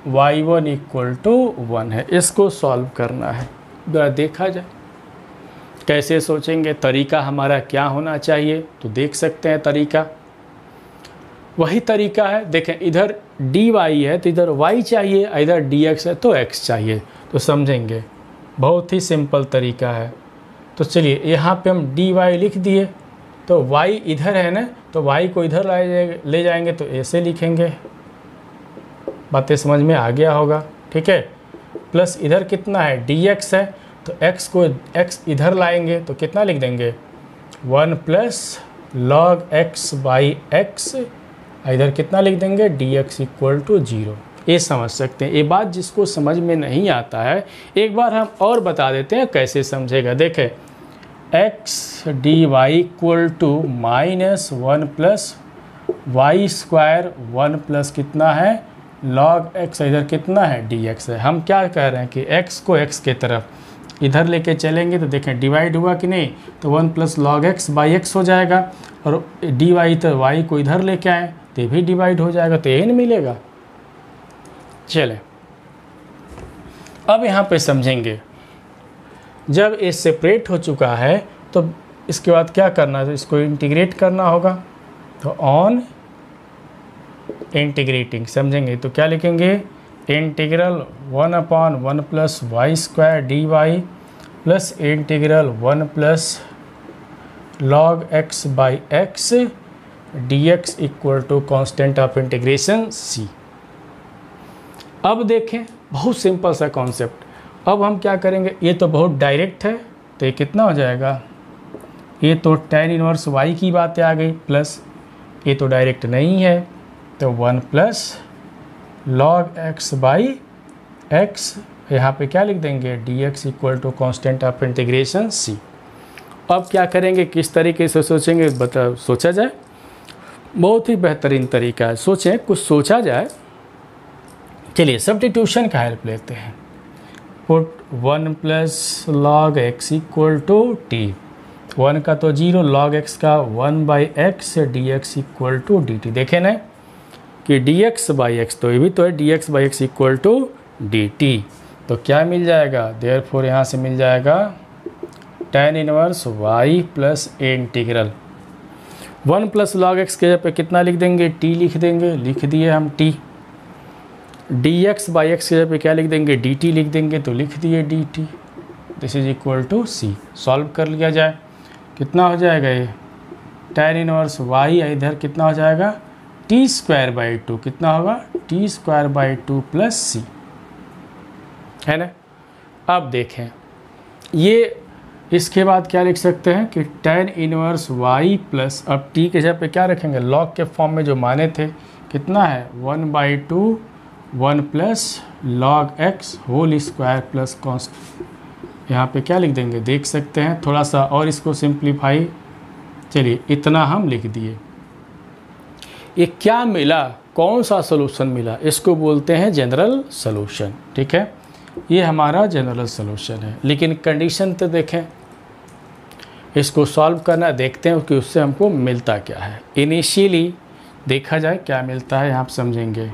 y1 इक्वल टू 1 है। इसको सॉल्व करना है, जरा देखा जाए कैसे सोचेंगे, तरीका हमारा क्या होना चाहिए। तो देख सकते हैं तरीका, वही तरीका है। देखें इधर dy है तो इधर y चाहिए, इधर dx है तो x चाहिए। तो समझेंगे बहुत ही सिंपल तरीका है। तो चलिए यहाँ पे हम dy लिख दिए, तो y इधर है ना, तो y को इधर ले जाएंगे तो ऐसे लिखेंगे। बातें समझ में आ गया होगा, ठीक है। प्लस इधर कितना है, dx है, तो x को x इधर लाएंगे तो कितना लिख देंगे, 1 plus log x by x, इधर कितना लिख देंगे, dx इक्वल टू 0। ये समझ सकते हैं। ये बात जिसको समझ में नहीं आता है, एक बार हम और बता देते हैं कैसे समझेगा। देखें, x dy equal to -1 plus y square 1 plus कितना है, log x, इधर कितना है, dx है। हम क्या कह रहे हैं कि x को x के तरफ इधर लेके चलेंगे तो देखें डिवाइड हुआ कि नहीं, तो 1 plus log x by x हो जाएगा, और dy तो y को इधर लेके आए तो भी डिवाइड हो जाएगा, तो यही नहीं मिलेगा। चले अब यहाँ पे समझेंगे, जब ये सेपरेट हो चुका है तो इसके बाद क्या करना है, तो इसको इंटीग्रेट करना होगा। तो ऑन इंटीग्रेटिंग समझेंगे तो क्या लिखेंगे, integral 1/1 plus y square d y plus integral 1 plus log x by x dx equal to constant of integration c। अब देखें, बहुत सिंपल सा कॉन्सेप्ट। अब हम क्या करेंगे, ये तो बहुत डायरेक्ट है, तो ये कितना हो जाएगा, ये तो tan इनवर्स y की बातें आ गई, प्लस ये तो डायरेक्ट नहीं है, तो 1 plus log x by x, यहाँ पे क्या लिख देंगे, dx equal to constant of integration c। अब क्या करेंगे, किस तरीके से सोचेंगे, सोचा जाए। बहुत ही बेहतरीन तरीका है, सोचें, कुछ सोचा जाए। चलिए सब्स्टिट्यूशन का हेल्प लेते हैं। Put 1 plus log x equal to t, 1 का तो 0, log x का 1 by x dx equal to dt। देखें ना कि dx बाई एक्स, तो ये भी तो है dx by x equal to dt। तो क्या मिल जाएगा, देयरफॉर यहाँ से मिल जाएगा tan inverse y plus integral 1 plus log x के जगह पे कितना लिख देंगे, t लिख देंगे, लिख दिए हम t। dx बाई एक्स के जगह पे क्या लिख देंगे, dt लिख देंगे, तो लिख दिए dt। This is equal to c। Solve कर लिया जाए, कितना हो जाएगा ये, tan इनवर्स y, इधर कितना हो जाएगा, t स्क्वायर बाई 2, कितना होगा, t square by 2 plus c, है ना। अब देखें, ये इसके बाद क्या लिख सकते हैं कि tan इनवर्स y प्लस, अब t के जगह पे क्या रखेंगे, log के फॉर्म में जो माने थे, कितना है, 1/2 1 plus log x whole square plus const, यहाँ पे क्या लिख देंगे, देख सकते हैं। थोड़ा सा और इसको सिंप्लीफाई, चलिए इतना हम लिख दिए। ये क्या मिला, कौन सा सोल्यूशन मिला, इसको बोलते हैं जनरल सोल्यूशन, ठीक है। ये हमारा जनरल सोल्यूशन है, लेकिन कंडीशन तो देखें, इसको सॉल्व करना, देखते हैं कि उससे हमको मिलता क्या है। इनिशियली देखा जाए क्या मिलता है, आप समझेंगे।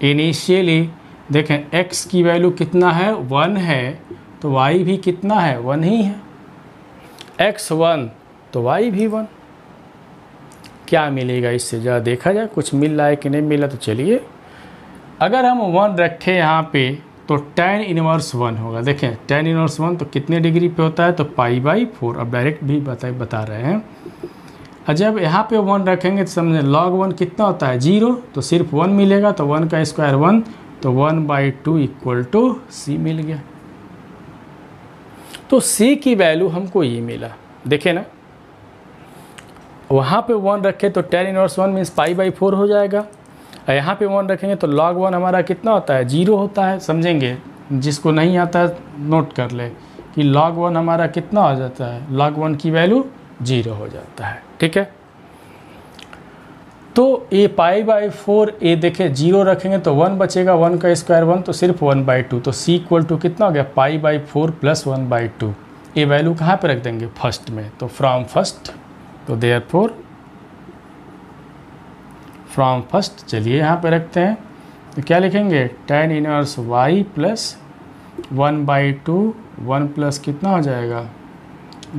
इनिशियली देखें, x की वैल्यू कितना है, 1 है, तो y भी कितना है, 1 ही है। x 1 तो y भी 1। क्या मिलेगा इससे, ज़रा देखा जाए कुछ मिल रहा है कि नहीं मिला। तो चलिए, अगर हम 1 रखें यहाँ पे तो tan इनवर्स 1 होगा। देखें tan इनवर्स 1 तो कितने डिग्री पे होता है, तो π/4। अब डायरेक्ट भी बता रहे हैं। और जब यहाँ पे 1 रखेंगे तो समझें log 1 कितना होता है, 0, तो सिर्फ 1 मिलेगा, तो 1 का स्क्वायर 1, तो 1/2 इक्वल टू c मिल गया। तो c की वैल्यू हमको ये मिला, देखें ना, वहाँ पे 1 रखे तो tan इनवर्स 1 मीन्स π/4 हो जाएगा, और यहाँ पे 1 रखेंगे तो log 1 हमारा कितना होता है, 0 होता है। समझेंगे, जिसको नहीं आता है नोट कर ले कि log 1 हमारा कितना हो जाता है, log 1 की वैल्यू 0 हो जाता है, ठीक है। तो ये π/4, ये देखें 0 रखेंगे तो 1 बचेगा, 1 का स्क्वायर 1, तो सिर्फ 1/2, तो c इक्वल टू कितना हो गया, π/4 प्लस 1/2। ये वैल्यू कहाँ पे रख देंगे, फर्स्ट में, तो फ्रॉम फर्स्ट, तो देयरफॉर फ्रॉम फर्स्ट। चलिए यहाँ पे रखते हैं, तो क्या लिखेंगे, tan inverse y plus 1/2, 1 plus कितना हो जाएगा,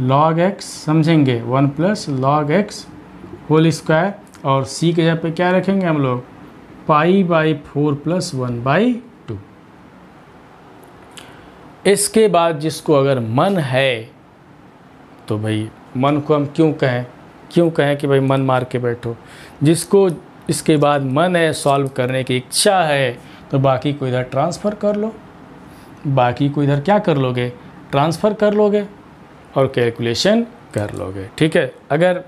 log x, समझेंगे 1 plus log x whole square, और c के जगह पे क्या रखेंगे हम लोग, π/4 प्लस 1/2। इसके बाद जिसको अगर मन है तो भाई मन को हम क्यों कहें कि भाई मन मार के बैठो। जिसको इसके बाद मन है, सॉल्व करने की इच्छा है, तो बाकी को इधर ट्रांसफ़र कर लो, बाकी को इधर क्या कर लोगे, ट्रांसफ़र कर लोगे और कैलकुलेशन कर लोगे। ठीक है, अगर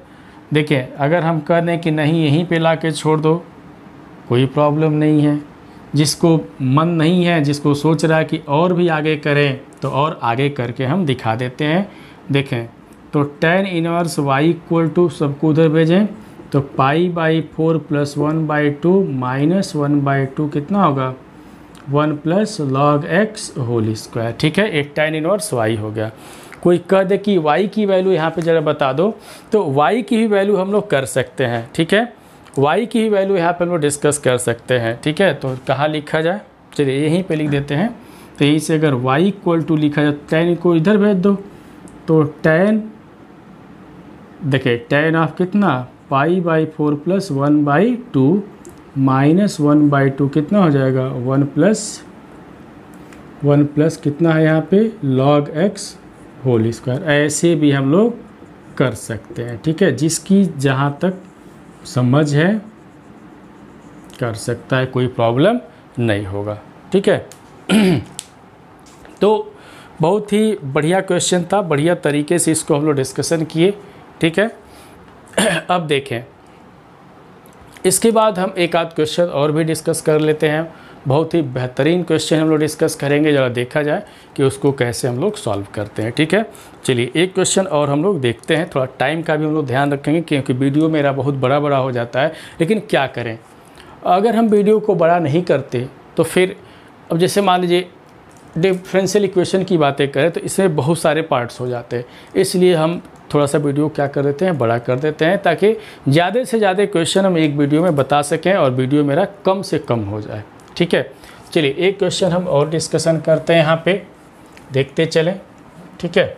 देखें अगर हम कह दें कि नहीं यहीं पे ला के छोड़ दो, कोई प्रॉब्लम नहीं है। जिसको मन नहीं है, जिसको सोच रहा है कि और भी आगे करें, तो और आगे करके हम दिखा देते हैं। देखें तो tan inverse y equal to सबको उधर भेजें तो π/4 + 1/2 - 1/2 कितना होगा 1 + log x होल स्क्वायर। ठीक है, एक tan इनवर्स y हो गया। कोई कह दे कि y की वैल्यू यहाँ पे ज़रा बता दो, तो y की भी वैल्यू हम लोग कर सकते हैं। ठीक है, y की ही वैल्यू यहाँ पे हम लोग डिस्कस कर सकते हैं। ठीक है, तो कहाँ लिखा जाए, चलिए यहीं पे लिख देते हैं। तो यहीं से अगर y इक्वल टू लिखा जाए, tan को इधर भेज दो, तो tan देखिए tan ऑफ कितना π/4 + 1/2 - 1/2 कितना हो जाएगा 1 प्लस कितना है यहाँ पे log x होल स्क्वायर। ऐसे भी हम लोग कर सकते हैं। ठीक है, जिसकी जहाँ तक समझ है कर सकता है, कोई प्रॉब्लम नहीं होगा। ठीक है तो बहुत ही बढ़िया क्वेश्चन था, बढ़िया तरीके से इसको हम लोग डिस्कशन किए। ठीक है, अब देखें इसके बाद हम एक आध क्वेश्चन और भी डिस्कस कर लेते हैं। बहुत ही बेहतरीन क्वेश्चन हम लोग डिस्कस करेंगे, ज़रा देखा जाए कि उसको कैसे हम लोग सॉल्व करते हैं। ठीक है, चलिए एक क्वेश्चन और हम लोग देखते हैं। थोड़ा टाइम का भी हम लोग ध्यान रखेंगे क्योंकि वीडियो मेरा बहुत बड़ा हो जाता है। लेकिन क्या करें, अगर हम वीडियो को बड़ा नहीं करते तो फिर अब जैसे मान लीजिए डिफरेंशियल इक्वेशन की बातें करें तो इसमें बहुत सारे पार्ट्स हो जाते हैं। इसलिए हम थोड़ा सा वीडियो क्या कर देते हैं, बड़ा कर देते हैं, ताकि ज़्यादा से ज़्यादा क्वेश्चन हम एक वीडियो में बता सकें और वीडियो मेरा कम से कम हो जाए। ठीक है, चलिए एक क्वेश्चन हम और डिस्कशन करते हैं, यहाँ पे देखते चलें। ठीक है,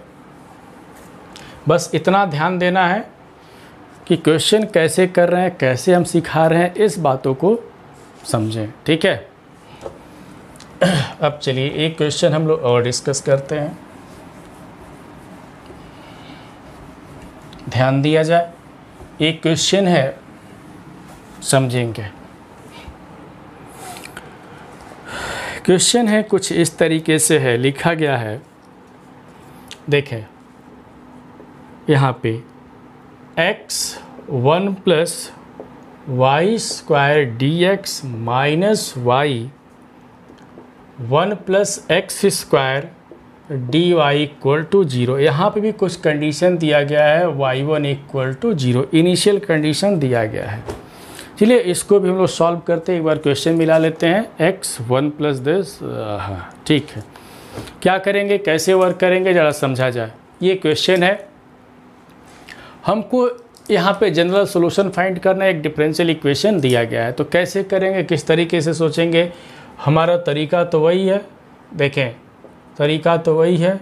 बस इतना ध्यान देना है कि क्वेश्चन कैसे कर रहे हैं, कैसे हम सिखा रहे हैं, इस बातों को समझें। ठीक है, अब चलिए एक क्वेश्चन हम लोग और डिस्कस करते हैं। ध्यान दिया जाए, एक क्वेश्चन है, समझेंगे। क्वेश्चन है कुछ इस तरीके से है, लिखा गया है, देखें यहाँ पे x 1 + y² dx minus y 1 + x² dy equal to 0। यहाँ पे भी कुछ कंडीशन दिया गया है, y1 equal to 0 initial condition दिया गया है। चलिए इसको भी हम लोग सॉल्व करते हैं, एक बार क्वेश्चन मिला लेते हैं। x 1 + दिस, हाँ ठीक है, क्या करेंगे, कैसे वर्क करेंगे, ज़रा समझा जाए। ये क्वेश्चन है, हमको यहाँ पे जनरल सॉल्यूशन फाइंड करना है, एक डिफरेंशियल इक्वेशन दिया गया है। तो कैसे करेंगे, किस तरीके से सोचेंगे, हमारा तरीका तो वही है। देखें तरीका तो वही है,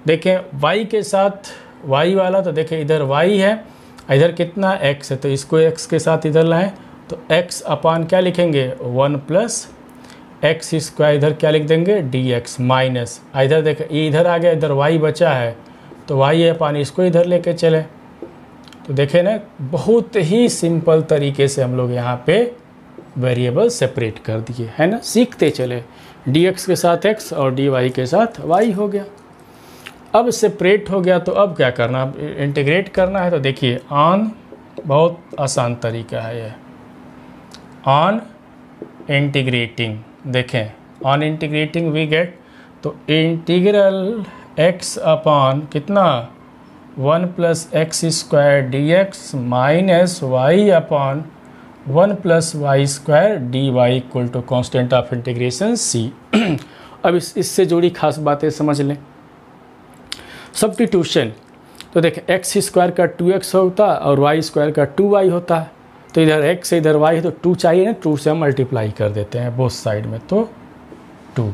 देखें y के साथ y वाला, तो देखें इधर y है, इधर कितना x है, तो इसको x के साथ इधर लाएं तो x अपान क्या लिखेंगे 1 + x² इधर क्या लिख देंगे dx माइनस, इधर देखें ये इधर आ गया, इधर y बचा है तो y अपान इसको इधर लेके चले। तो देखें ना, बहुत ही सिंपल तरीके से हम लोग यहाँ पे वेरिएबल सेपरेट कर दिए, है ना, सीखते चले। dx के साथ x और dy के साथ y हो गया। अब सेपरेट हो गया तो अब क्या करना, अब इंटीग्रेट करना है। तो देखिए ऑन, बहुत आसान तरीका है ये, ऑन इंटीग्रेटिंग, देखें ऑन इंटीग्रेटिंग वी गेट, तो इंटीग्रल x अपान कितना 1 + x² dx minus y upon 1 + y² dy equal to constant of integration c। अब इससे जुड़ी खास बातें समझ लें। सब्स्टिट्यूशन, तो देखें x² का 2x होता है और y² का 2y होता है, तो इधर x से इधर y है तो 2 चाहिए ना, 2 से हम मल्टीप्लाई कर देते हैं बोथ साइड में, तो 2।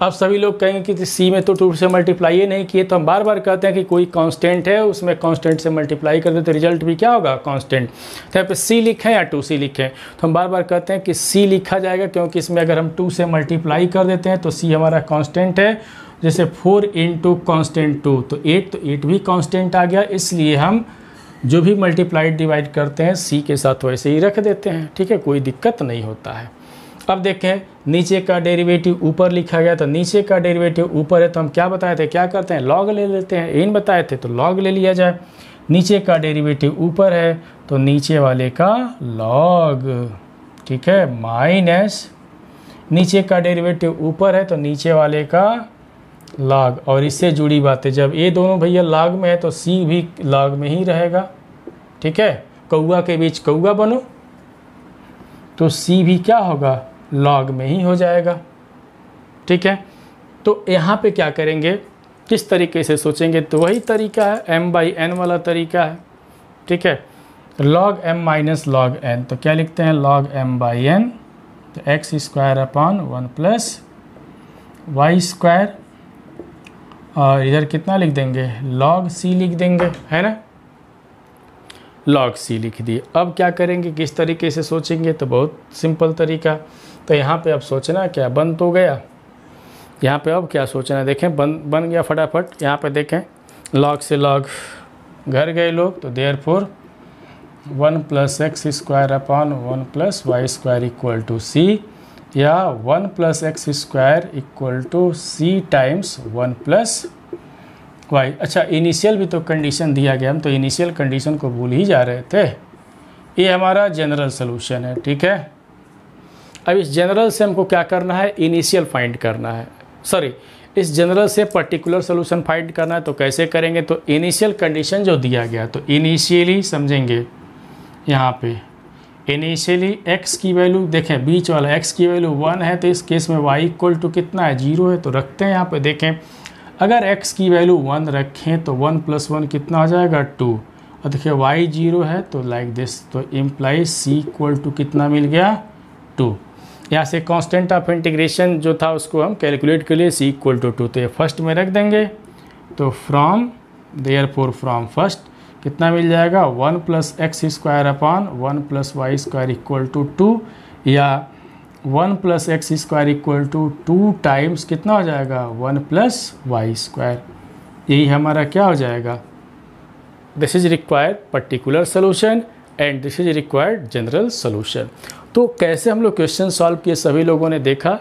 अब सभी लोग कहेंगे कि c में तो 2 से मल्टीप्लाई ही नहीं किए, तो हम बार बार कहते हैं कि कोई कांस्टेंट है उसमें कांस्टेंट से मल्टीप्लाई कर दे तो रिजल्ट भी क्या होगा कांस्टेंट। तो यहाँ पे c लिखें या 2c लिखें, तो हम बार बार कहते हैं कि c लिखा जाएगा क्योंकि इसमें अगर हम 2 से मल्टीप्लाई कर देते हैं तो c हमारा कांस्टेंट है, जैसे 4 इंटू कॉन्स्टेंट 2 तो 8 भी कॉन्स्टेंट आ गया, इसलिए हम जो भी मल्टीप्लाइड डिवाइड करते हैं सी के साथ वैसे ही रख देते हैं, ठीक है, कोई दिक्कत नहीं होता है। अब देखें नीचे का डेरिवेटिव ऊपर लिखा गया, तो नीचे का डेरिवेटिव ऊपर है तो हम क्या बताए थे, क्या करते हैं, लॉग ले लेते हैं, इन बताए थे तो लॉग ले लिया जाए। नीचे का डेरिवेटिव ऊपर है तो नीचे वाले का लॉग, ठीक है, माइनस नीचे का डेरिवेटिव ऊपर है तो नीचे वाले का लॉग। और इससे जुड़ी बातें, जब ये दोनों भैया लॉग में है तो सी भी लॉग में ही रहेगा, ठीक है, कौआ के बीच कौआ बनो तो सी भी क्या होगा, लॉग में ही हो जाएगा, ठीक है। तो यहाँ पे क्या करेंगे, किस तरीके से सोचेंगे, तो वही तरीका है m/n वाला तरीका है, ठीक है, log m minus log n, तो क्या लिखते हैं log m/n, तो x square upon 1 plus y square, और इधर कितना लिख देंगे, log c लिख देंगे, है ना, log c लिख दिए। अब क्या करेंगे, किस तरीके से सोचेंगे, तो बहुत सिंपल तरीका। तो यहाँ पे अब सोचना क्या, बन तो गया, यहाँ पे अब क्या सोचना है, देखें बन गया फटाफट। यहाँ पे देखें log से log घर गए लोग, तो therefore 1 plus x square upon 1 plus y square equal to c, या 1 plus x square equal to c times 1 plus y. अच्छा, इनिशियल भी तो कंडीशन दिया गया, हम तो इनिशियल कंडीशन को भूल ही जा रहे थे। ये हमारा जनरल सोल्यूशन है, ठीक है। अब इस जनरल से हमको क्या करना है, इनिशियल फाइंड करना है, सॉरी इस जनरल से पर्टिकुलर सोल्यूशन फाइंड करना है। तो कैसे करेंगे, तो इनिशियल कंडीशन जो दिया गया, तो इनिशियली समझेंगे, यहाँ पे इनिशियली x की वैल्यू देखें, बीच वाला x की वैल्यू 1 है, तो इस केस में y इक्वल टू कितना है, 0 है, तो रखते हैं यहाँ पे। देखें अगर x की वैल्यू 1 रखें तो 1 प्लस 1 कितना हो जाएगा, 2, और देखिए y 0 है तो लाइक दिस, तो इम्प्लाई c इक्वल टू कितना मिल गया, 2। यहाँ से कांस्टेंट ऑफ इंटीग्रेशन जो था उसको हम कैलकुलेट के लिए c इक्वल टू 2, तो ये फर्स्ट में रख देंगे, तो फ्रॉम देयरफॉर फ्रॉम फर्स्ट कितना मिल जाएगा, 1 plus x square upon 1 plus y square equal to 2, या 1 plus x square equal to 2 times कितना हो जाएगा, 1 प्लस वाई स्क्वायर। यही हमारा क्या हो जाएगा, this is required particular solution and this is required general solution. तो कैसे हम लोग क्वेश्चन सॉल्व किए सभी लोगों ने देखा,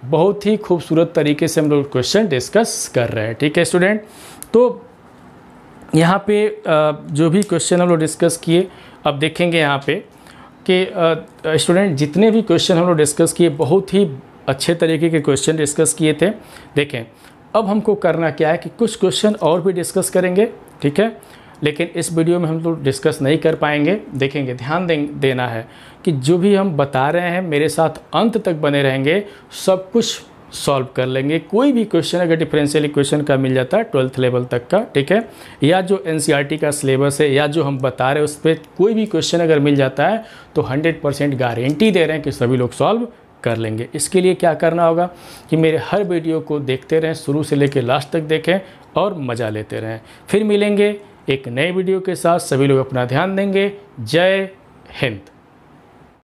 बहुत ही खूबसूरत तरीके से हम लोग क्वेश्चन डिस्कस कर रहे हैं, ठीक है स्टूडेंट। तो यहाँ पे जो भी क्वेश्चन हम लोग डिस्कस किए, अब देखेंगे यहाँ पे कि स्टूडेंट जितने भी क्वेश्चन हम लोग डिस्कस किए बहुत ही अच्छे तरीके के क्वेश्चन डिस्कस किए थे। देखें अब हमको करना क्या है कि कुछ क्वेश्चन और भी डिस्कस करेंगे, ठीक है, लेकिन इस वीडियो में हम लोग डिस्कस नहीं कर पाएंगे। देखेंगे, ध्यान देना है कि जो भी हम बता रहे हैं मेरे साथ अंत तक बने रहेंगे, सब कुछ सॉल्व कर लेंगे। कोई भी क्वेश्चन अगर डिफरेंशियल इक्वेशन का मिल जाता है 12th लेवल तक का, ठीक है, या जो एनसीईआरटी का सिलेबस है या जो हम बता रहे हैं उस पर कोई भी क्वेश्चन अगर मिल जाता है तो 100% गारंटी दे रहे हैं कि सभी लोग सॉल्व कर लेंगे। इसके लिए क्या करना होगा कि मेरे हर वीडियो को देखते रहें, शुरू से लेकर लास्ट तक देखें और मज़ा लेते रहें। फिर मिलेंगे एक नए वीडियो के साथ, सभी लोग अपना ध्यान देंगे। जय हिंद।